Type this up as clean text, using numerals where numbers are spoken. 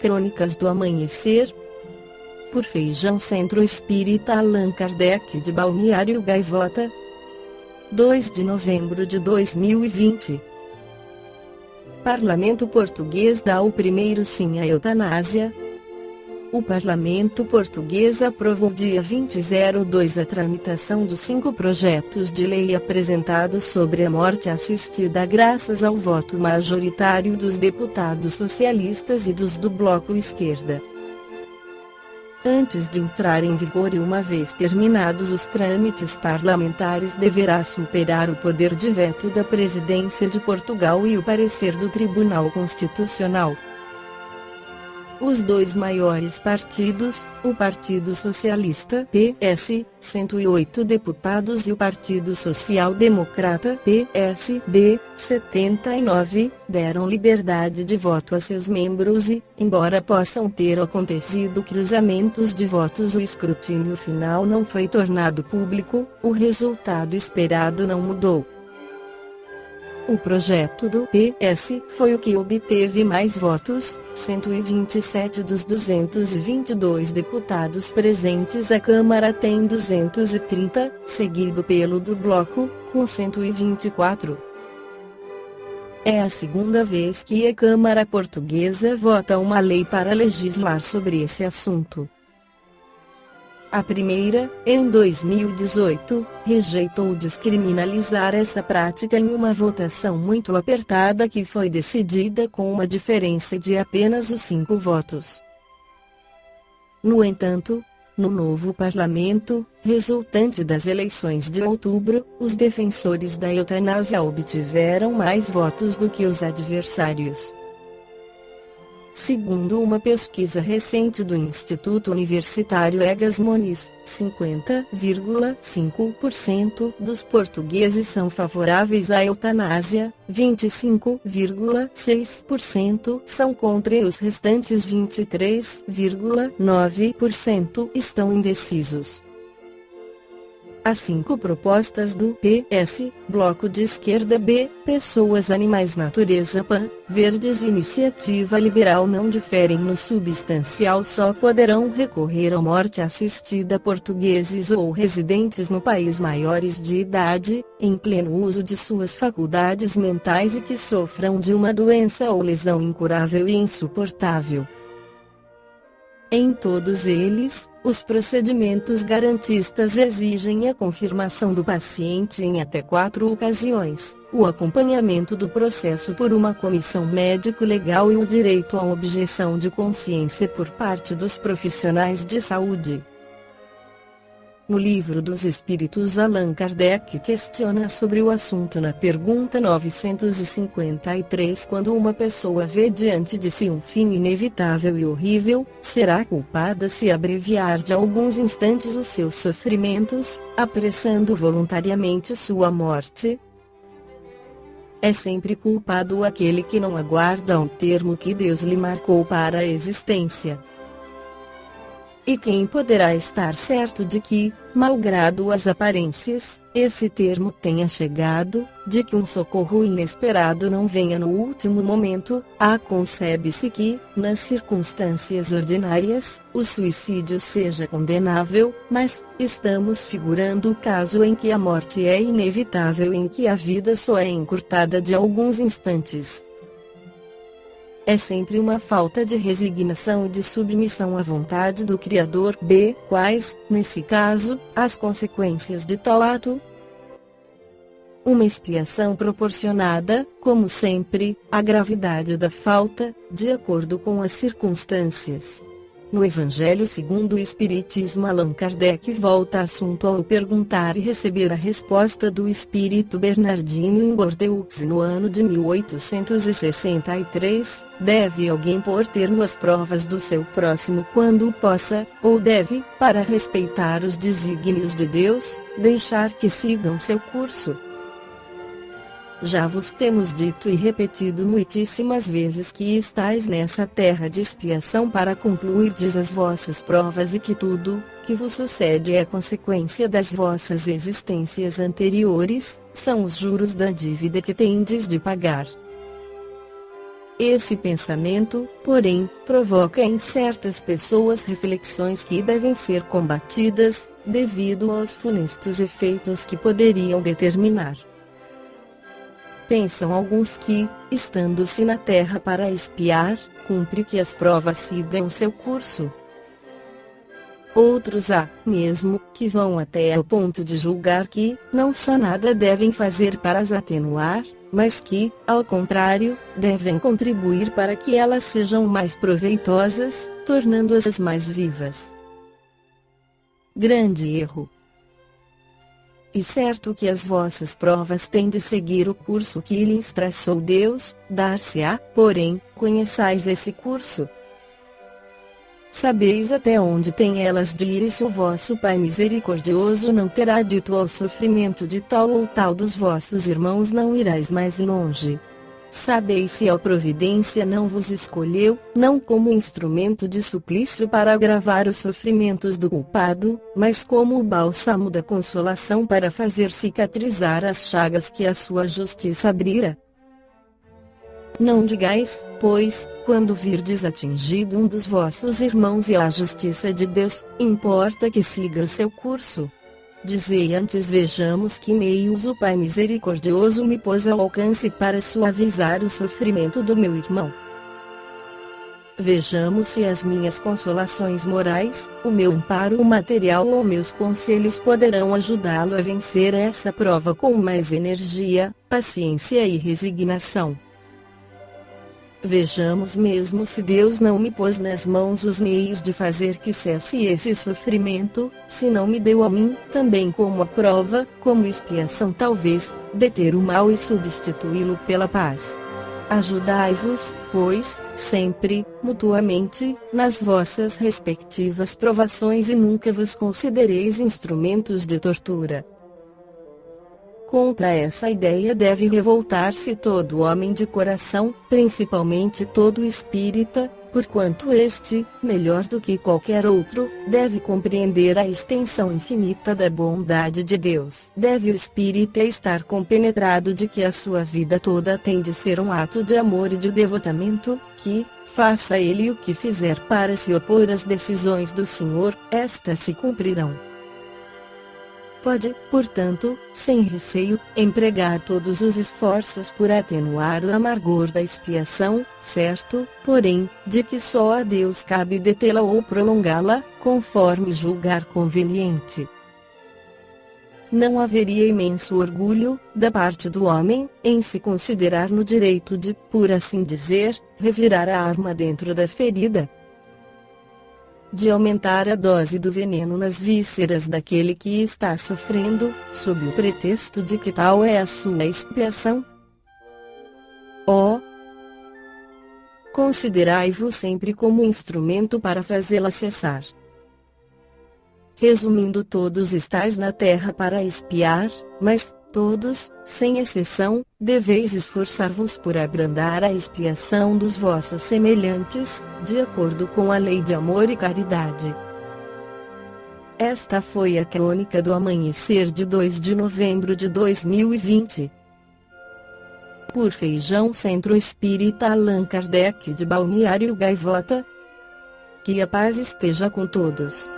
Crônicas do Amanhecer, por Feijão Centro Espírita Allan Kardec de Balneário Gaivota, 2 de novembro de 2020. Parlamento português dá o primeiro sim à eutanásia. O Parlamento português aprovou dia 20/02 a tramitação dos 5 projetos de lei apresentados sobre a morte assistida graças ao voto majoritário dos deputados socialistas e dos do Bloco Esquerda. Antes de entrar em vigor e uma vez terminados os trâmites parlamentares, deverá superar o poder de veto da Presidência de Portugal e o parecer do Tribunal Constitucional. Os dois maiores partidos, o Partido Socialista (PS), 108 deputados, e o Partido Social Democrata (PSD), 79, deram liberdade de voto a seus membros e, embora possam ter acontecido cruzamentos de votos, o escrutínio final não foi tornado público, o resultado esperado não mudou. O projeto do PS foi o que obteve mais votos, 127 dos 222 deputados presentes. A Câmara tem 230, seguido pelo do Bloco, com 124. É a segunda vez que a Câmara portuguesa vota uma lei para legislar sobre esse assunto. A primeira, em 2018, rejeitou descriminalizar essa prática em uma votação muito apertada que foi decidida com uma diferença de apenas os 5 votos. No entanto, no novo parlamento, resultante das eleições de outubro, os defensores da eutanásia obtiveram mais votos do que os adversários. Segundo uma pesquisa recente do Instituto Universitário Egas Moniz, 50,5% dos portugueses são favoráveis à eutanásia, 25,6% são contra e os restantes 23,9% estão indecisos. As 5 propostas do PS, Bloco de Esquerda B, Pessoas, Animais, Natureza, PAN, Verdes e Iniciativa Liberal não diferem no substancial. Só poderão recorrer à morte assistida portugueses ou residentes no país maiores de idade, em pleno uso de suas faculdades mentais e que sofram de uma doença ou lesão incurável e insuportável. Em todos eles, os procedimentos garantistas exigem a confirmação do paciente em até 4 ocasiões, o acompanhamento do processo por uma comissão médico-legal e o direito à objeção de consciência por parte dos profissionais de saúde. No Livro dos Espíritos, Allan Kardec questiona sobre o assunto na pergunta 953: quando uma pessoa vê diante de si um fim inevitável e horrível, será culpada se abreviar de alguns instantes os seus sofrimentos, apressando voluntariamente sua morte? É sempre culpado aquele que não aguarda o termo que Deus lhe marcou para a existência. E quem poderá estar certo de que, malgrado as aparências, esse termo tenha chegado, de que um socorro inesperado não venha no último momento? Concebe-se que, nas circunstâncias ordinárias, o suicídio seja condenável, mas estamos figurando o caso em que a morte é inevitável, em que a vida só é encurtada de alguns instantes. É sempre uma falta de resignação e de submissão à vontade do Criador. B. Quais, nesse caso, as consequências de tal ato? Uma expiação proporcionada, como sempre, à gravidade da falta, de acordo com as circunstâncias. No Evangelho segundo o Espiritismo, Allan Kardec volta assunto ao perguntar e receber a resposta do Espírito Bernardino em Bordeaux no ano de 1863, deve alguém pôr termo às provas do seu próximo quando possa, ou deve, para respeitar os desígnios de Deus, deixar que sigam seu curso? Já vos temos dito e repetido muitíssimas vezes que estais nessa terra de expiação para concluirdes as vossas provas e que tudo, que vos sucede é consequência das vossas existências anteriores, são os juros da dívida que tendes de pagar. Esse pensamento, porém, provoca em certas pessoas reflexões que devem ser combatidas, devido aos funestos efeitos que poderiam determinar. Pensam alguns que, estando-se na terra para espiar, cumpre que as provas sigam seu curso. Outros há, mesmo, que vão até ao ponto de julgar que, não só nada devem fazer para as atenuar, mas que, ao contrário, devem contribuir para que elas sejam mais proveitosas, tornando-as mais vivas. Grande erro. E certo que as vossas provas têm de seguir o curso que lhes traçou Deus, dar-se-á, porém, conheçais esse curso. Sabeis até onde tem elas de ir, e se o vosso Pai misericordioso não terá dito ao sofrimento de tal ou tal dos vossos irmãos, não irais mais longe. Sabeis se a providência não vos escolheu, não como instrumento de suplício para agravar os sofrimentos do culpado, mas como o bálsamo da consolação para fazer cicatrizar as chagas que a sua justiça abrira. Não digais, pois, quando virdes atingido um dos vossos irmãos e a justiça de Deus, importa que siga o seu curso. Dizei antes: vejamos que meios o Pai misericordioso me pôs ao alcance para suavizar o sofrimento do meu irmão. Vejamos se as minhas consolações morais, o meu amparo material ou meus conselhos poderão ajudá-lo a vencer essa prova com mais energia, paciência e resignação. Vejamos mesmo se Deus não me pôs nas mãos os meios de fazer que cesse esse sofrimento, se não me deu a mim, também como a prova, como expiação talvez, deter o mal e substituí-lo pela paz. Ajudai-vos, pois, sempre, mutuamente, nas vossas respectivas provações e nunca vos considereis instrumentos de tortura. Contra essa ideia deve revoltar-se todo homem de coração, principalmente todo espírita, porquanto este, melhor do que qualquer outro, deve compreender a extensão infinita da bondade de Deus. Deve o espírita estar compenetrado de que a sua vida toda tem de ser um ato de amor e de devotamento, que, faça ele o que fizer para se opor às decisões do Senhor, estas se cumprirão. Pode, portanto, sem receio, empregar todos os esforços por atenuar o amargor da expiação, certo, porém, de que só a Deus cabe detê-la ou prolongá-la, conforme julgar conveniente. Não haveria imenso orgulho, da parte do homem, em se considerar no direito de, por assim dizer, revirar a arma dentro da ferida, de aumentar a dose do veneno nas vísceras daquele que está sofrendo, sob o pretexto de que tal é a sua expiação? Oh! Considerai-vos sempre como instrumento para fazê-la cessar. Resumindo, todos estáis na terra para expiar, mas, todos, sem exceção, deveis esforçar-vos por abrandar a expiação dos vossos semelhantes, de acordo com a lei de amor e caridade. Esta foi a crônica do amanhecer de 2 de novembro de 2020. Por Feijão Centro Espírita Allan Kardec de Balneário Gaivota. Que a paz esteja com todos.